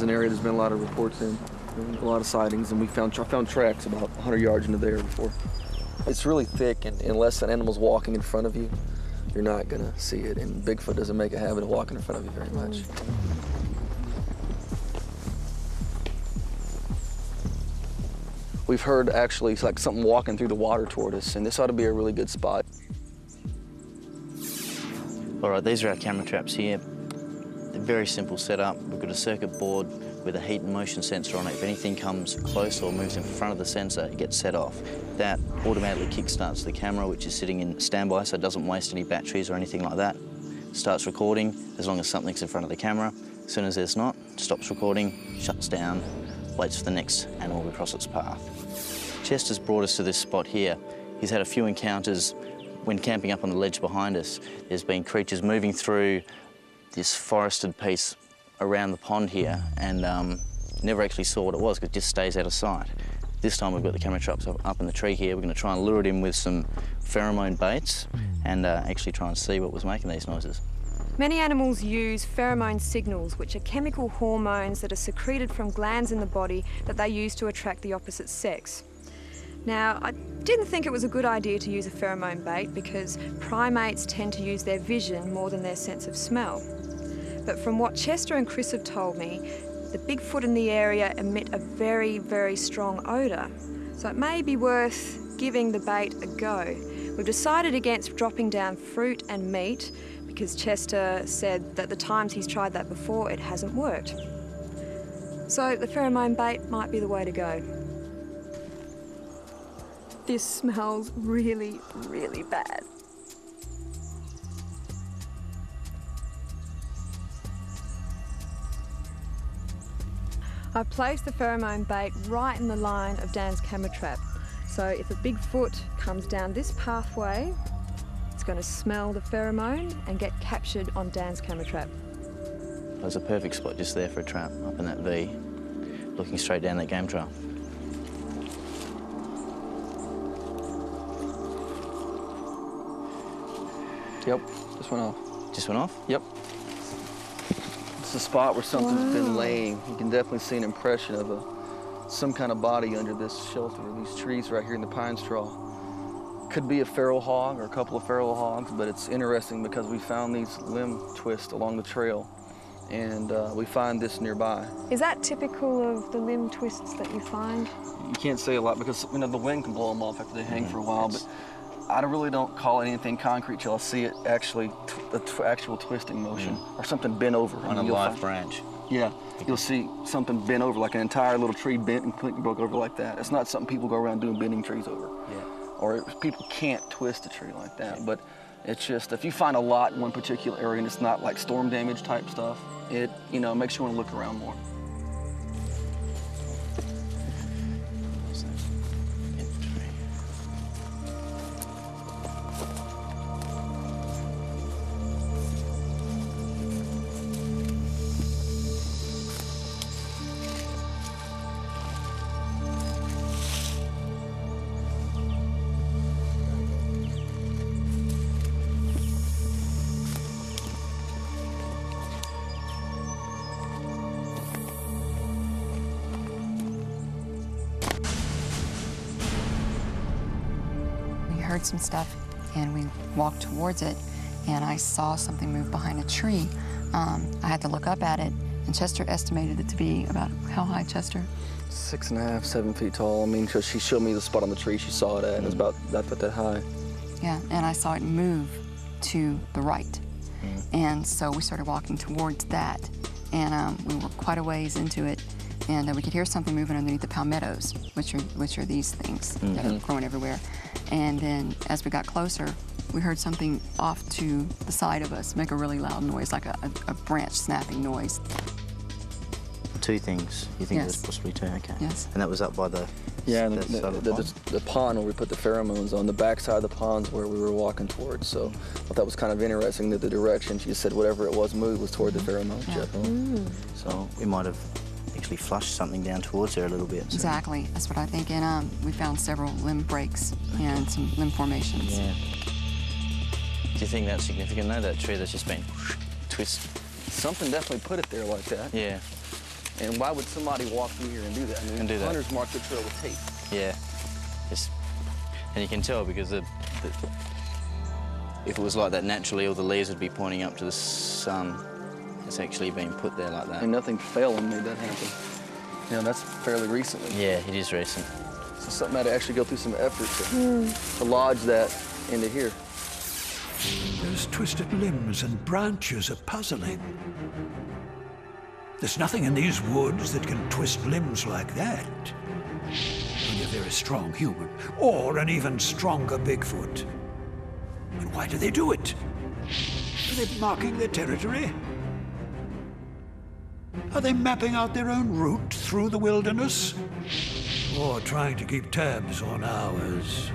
is an area there's been a lot of reports in, a lot of sightings, and I found tracks about 100 yards into there before. It's really thick, and unless an animal's walking in front of you, you're not gonna see it, and Bigfoot doesn't make a habit of walking in front of you very much. We've heard actually like something walking through the water toward us, and this ought to be a really good spot. All right, these are our camera traps here. They're very simple setup. We've got a circuit board with a heat and motion sensor on it. If anything comes close or moves in front of the sensor, it gets set off. That automatically kickstarts the camera, which is sitting in standby, so it doesn't waste any batteries or anything like that. Starts recording as long as something's in front of the camera. As soon as there's not, stops recording, shuts down, waits for the next animal to cross its path. Chester's brought us to this spot here. He's had a few encounters when camping up on the ledge behind us. There's been creatures moving through this forested piece around the pond here, and never actually saw what it was because it just stays out of sight. This time we've got the camera traps up in the tree here. We're going to try and lure it in with some pheromone baits and actually try and see what was making these noises. Many animals use pheromone signals, which are chemical hormones that are secreted from glands in the body that they use to attract the opposite sex. Now, I didn't think it was a good idea to use a pheromone bait because primates tend to use their vision more than their sense of smell. But from what Chester and Chris have told me, the Bigfoot in the area emit a very, very strong odour. So it may be worth giving the bait a go. We've decided against dropping down fruit and meat because Chester said that the times he's tried that before, it hasn't worked. So the pheromone bait might be the way to go. This smells really, really bad. I placed the pheromone bait right in the line of Dan's camera trap. So if a Bigfoot comes down this pathway, it's going to smell the pheromone and get captured on Dan's camera trap. There's a perfect spot just there for a trap, up in that V, looking straight down that game trail. Yep, just went off. Just went off? Yep. It's a spot where something's been laying. You can definitely see an impression of some kind of body under this shelter, these trees right here in the pine straw. Could be a feral hog or a couple of feral hogs, but it's interesting because we found these limb twists along the trail, and we find this nearby. Is that typical of the limb twists that you find? You can't say a lot because the wind can blow them off after they hang for a while, but I really don't call it anything concrete till I see it actually, the actual twisting motion or something bent over. On a live branch. Yeah, you'll see something bent over, like an entire little tree bent and completely broke over like that. It's not something people go around doing, bending trees over. Yeah. Or people can't twist a tree like that. But it's just, if you find a lot in one particular area and it's not like storm damage type stuff, it makes you want to look around more. Heard some stuff and we walked towards it and I saw something move behind a tree. I had to look up at it and Chester estimated it to be about, how high, Chester? 6.5, 7 feet tall. I mean, because she showed me the spot on the tree she saw it at, and it was about that high. Yeah, and I saw it move to the right. And so we started walking towards that and we were quite a ways into it and we could hear something moving underneath the palmettos, which are these things that are growing everywhere. And then as we got closer, we heard something off to the side of us make a really loud noise, like a branch snapping noise. Two things. You think there's possibly two? Okay. Yes. And that was up by the the pond where we put the pheromones on, the backside of the ponds where we were walking towards. So I thought that was kind of interesting that the direction she said whatever it was moved was toward the pheromones. Yeah. So we might have actually flushed something down towards there a little bit. So. Exactly. That's what I think. And we found several limb breaks and some limb formations. Yeah. Do you think that's significant though, that tree that's just been twisted? Something definitely put it there like that. Yeah. And why would somebody walk through here and do that? I mean, And do that. hunters mark the trail with tape. Yeah. And you can tell because if it was like that naturally, all the leaves would be pointing up to the sun. It's actually been put there like that. And nothing failing made that happen. You know, that's fairly recently. Yeah, it is recent. So something had to actually go through some effort to lodge that into here. Those twisted limbs and branches are puzzling. There's nothing in these woods that can twist limbs like that. Only a very strong human, or an even stronger Bigfoot. And why do they do it? Are they marking their territory? Are they mapping out their own route through the wilderness? Or trying to keep tabs on ours?